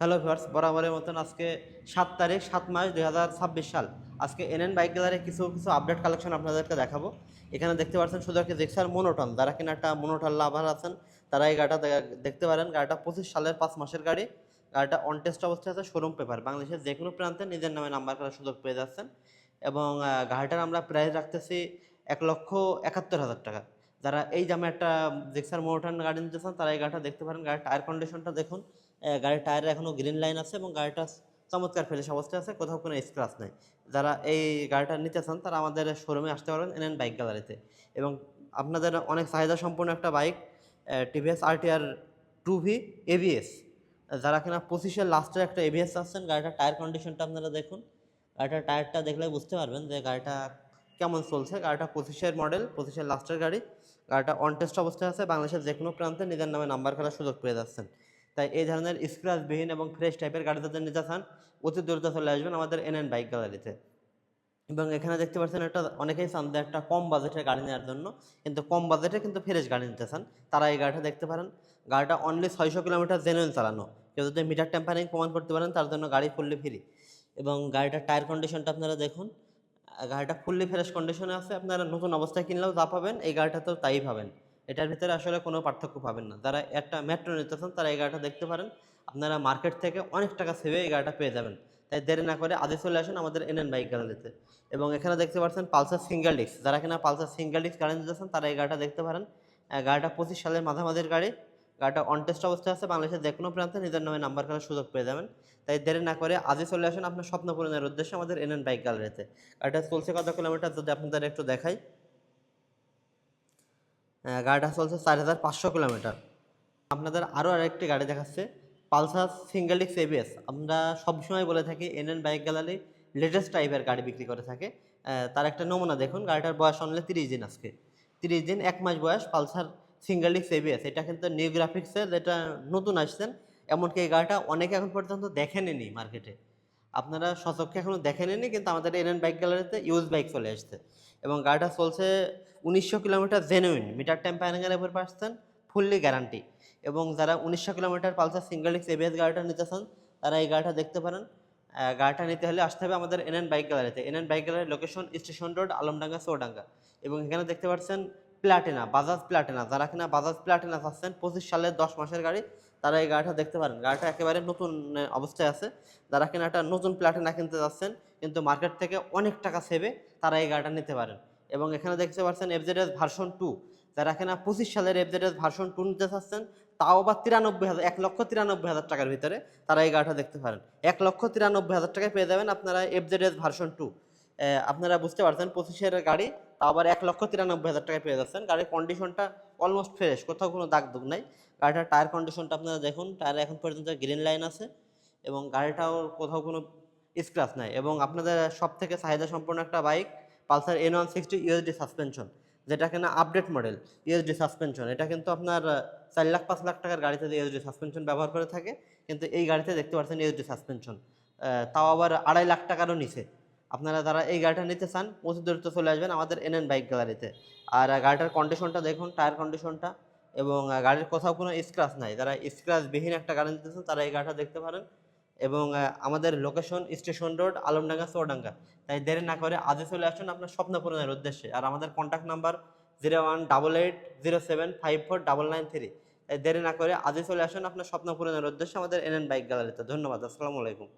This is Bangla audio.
হ্যালো ভিউয়ার্স, বরাবরের মতন আজকে 7 তারিখ 7 মাস 2026 সাল। আজকে এনএন বাইক গ্যালারি কিছু আপডেট কালেকশন আপনাদেরকে দেখাবো। এখানে দেখতে পাচ্ছেন শুধু একটা জিক্সার মোনোটন, যারা কিনা একটা মোনোটন লাভার আছেন তারা এই গাড়িটা দেখতে পারেন। গাড়িটা 25 সালের 5 মাসের গাড়ি। গাড়িটা অন টেস্ট অবস্থায় আছে, শোরুম পেপার। বাংলাদেশের যে কোনো প্রান্তে নিজের নামে নাম্বার করার সুযোগ পেয়ে যাচ্ছেন। এবং গাড়িটার আমরা প্রাইস রাখতেছি 1,71,000 টাকা। যারা এই দামে একটা জিক্সার মোনোটন গাড়ি নিতে চান তারা এই গাড়িটা দেখতে পারেন। গাড়ির টায়ার কন্ডিশনটা দেখুন, গাড়ির টায়ারে এখনও গ্রিন লাইন আছে এবং গাড়িটা চমৎকার ফ্রেশ অবস্থায় আছে, কোথাও কোনো স্ক্র্যাচ নেই। যারা এই গাড়িটা নিতে চান তারা আমাদের শোরুমে আসতে পারেন এনএন বাইক গ্যালারিতে। এবং আপনাদের অনেক চাহিদা সম্পন্ন একটা bike TVS RTR 2V ABS, যারা কিনা 25-এর লাস্টের একটা এবিএস চাচ্ছেন। গাড়িটার টায়ার কন্ডিশনটা আপনারা দেখুন, গাড়িটার টায়ারটা দেখলে বুঝতে পারবেন যে গাড়িটা কেমন চলছে। গাড়িটা 25-এর মডেল, 25-এর লাস্টের গাড়ি। গাড়িটা অন টেস্ট অবস্থায় আছে, বাংলাদেশের যে কোনো প্রান্তে নিজের নামে নাম্বার করার সুযোগ পেয়ে যাচ্ছেন। তাই এই ধরনের স্ক্র্যাচবিহীন এবং ফ্রেশ টাইপের গাড়ি যাদের নিতে চান অতি দ্রুত চলে আসবেন আমাদের এনএন বাইক গ্যালারিতে। এবং এখানে দেখতে পাচ্ছেন একটা অনেকেই চান যে একটা কম বাজেটের গাড়ি নেওয়ার জন্য, কিন্তু কম বাজেটে কিন্তু ফ্রেশ গাড়ি নিতে চান, তারা এই গাড়িটা দেখতে পারেন। গাড়িটা অনলি 600 কিলোমিটার জেনুইন চালানো। কেউ যদি মিটার টেম্পারিং প্রমাণ করতে পারেন তার জন্য গাড়ি ফুললি ফ্রি। এবং গাড়িটার টায়ার কন্ডিশনটা আপনারা দেখুন, গাড়িটা ফুললি ফ্রেশ কন্ডিশনে আছে। আপনারা নতুন অবস্থায় কিনলেও যা পাবেন এই গাড়িটাতেও তাই পাবেন। এটার ভিতরে আসলে কোনো পার্থক্য পাবেন না। যারা একটা মেট্রো নিতে চান তারা এই গাড়িটা দেখতে পারেন। আপনারা মার্কেট থেকে অনেক টাকা সেভে এই গাড়িটা পেয়ে যাবেন। তাই দেরি না করে আজই চলে আসুন আমাদের এনএন বাইক গ্যালারিতে। এবং এখানে দেখতে পাচ্ছেন পালসার সিঙ্গেল ডিস্ক, যারা কিনা পালসার সিঙ্গেল ডিস্ক গাড়ি নিতে চান তারা এই গাড়িটা দেখতে পারেন। গাড়িটা 25 সালের মাঝামাঝির গাড়ি। গাড়িটা অন টেস্ট অবস্থায় আছে, বাংলাদেশের যে কোনো প্রান্তে নিজের নামে নাম্বার করার সুযোগ পেয়ে যাবেন। তাই দেরি না করে আজই চলে আসুন আপনার স্বপ্ন পূরণের উদ্দেশ্যে আমাদের এনএন বাইক গ্যালারিতে। গাড়িটা চলছে কত কিলোমিটার যদি আপনাদের একটু দেখাই। গাড়িটা চলছে 4,500 কিলোমিটার। আপনাদের আরও আরেকটি গাড়ি দেখাচ্ছে, পালসার সিঙ্গেল ডিস্ক এবিএস। আমরা সবসময় বলে থাকি এনএন বাইক গ্যালারি লেটেস্ট টাইপের গাড়ি বিক্রি করে থাকে। তার একটা নমুনা দেখুন, গাড়িটার বয়স অনলি 30 দিন। আজকে 30 দিন 1 মাস বয়স, পালসার সিঙ্গেল ডিস্ক এবিএস। এটা কিন্তু নিউ গ্রাফিক্সের, যেটা নতুন আসছেন। এমনকি এই গাড়িটা অনেকে এখন পর্যন্ত দেখেনি মার্কেটে, আপনারা স্বচক্ষে এখনও দেখেননি, কিন্তু আমাদের এনএন বাইক গ্যালারিতে ইউজ বাইক চলে আসছে। এবং গাড়িটা চলছে 1900 কিলোমিটার জেনুইন, মিটার টেম্পারিংয়ের উপর পাচ্ছেন ফুললি গ্যারান্টি। এবং যারা 1900 kilometre Pulsar single disc ABS গাড়িটা নিতে চান তারা এই গাড়িটা দেখতে পারেন। গাড়িটা নিতে হলে আসতে হবে আমাদের এনএন বাইক গ্যালারিতে। এনএন বাইক গ্যালারির location station road, Alamdanga, Chowdanga. এবং এখানে দেখতে পাচ্ছেন প্লাটিনা, বাজাজ প্লাটিনা। যারা কিনা বাজাজ প্লাটিনা চাচ্ছেন 25 সালের 10 মাসের গাড়ি, তারা এই গাড়িটা দেখতে পারেন। গাড়িটা একেবারে নতুন অবস্থায় আছে। যারা কিনা একটা নতুন প্লাটিনা কিনতে যাচ্ছেন কিন্তু মার্কেট থেকে অনেক টাকা সেভে, তারা এই গাড়িটা নিতে পারেন। এবং এখানে দেখতে পাচ্ছেন এফজেডএস ভার্সন 2। যারা কিনা 25 সালের এফজেডএস ভার্সন 2 নিতে চাচ্ছেন, তাও আবার 93,000, 1,93,000 টাকার ভিতরে, তারা এই গাড়িটা দেখতে পারেন। 1,93,000 টাকায় পেয়ে যাবেন আপনারা এফজেডএস ভার্সন 2। আপনারা বুঝতে পারছেন 25-এর গাড়ি, তাও আবার 1,93,000 টাকায় পেয়ে যাচ্ছেন। গাড়ির কন্ডিশনটা অলমোস্ট ফ্রেশ, কোথাও কোনো দাগ দুগ নাই। গাড়িটার টায়ার কন্ডিশনটা আপনারা দেখুন, টায়ারে এখন পর্যন্ত গ্রিন লাইন আছে এবং গাড়িটাও কোথাও কোনো স্ক্র্যাচ নাই। এবং আপনাদের সবথেকে চাহিদা সম্পন্ন একটা bike Pulsar N160 USD suspension, যেটা কিনা আপডেট মডেল ইউএসডি সাসপেনশন। এটা কিন্তু আপনার 4 লাখ 5 লাখ টাকার গাড়িতে ইউএসডি সাসপেনশন ব্যবহার করে থাকে, কিন্তু এই গাড়িতে দেখতে পাচ্ছেন ইউএসডি সাসপেনশন, তাও আবার 2.5 লাখ টাকারও নিচে। আপনারা যারা এই গাড়িটা নিতে চান অতি দ্রুত চলে আসবেন আমাদের এনএন বাইক গ্যালারিতে। আর গাড়িটার কন্ডিশনটা দেখুন, টায়ার কন্ডিশনটা। এবং গাড়ির কোথাও কোনো স্ক্র্যাচ নাই। যারা স্ক্র্যাচবিহীন একটা গাড়ি নিতে চান তারা এই গাড়িটা দেখতে পারেন। এবং আমাদের location station road, Alamdanga, Chowdanga. তাই দেরি না করে আজই চলে আসুন আপনার স্বপ্ন পূরণের উদ্দেশ্যে। আর আমাদের কন্ট্যাক্ট নাম্বার 018807549993। তাই দেরি না করে আজই চলে আসুন আপনার স্বপ্ন পূরণের উদ্দেশ্যে আমাদের এনএন বাইক গ্যালারিতে। ধন্যবাদ, আসসালামু আলাইকুম।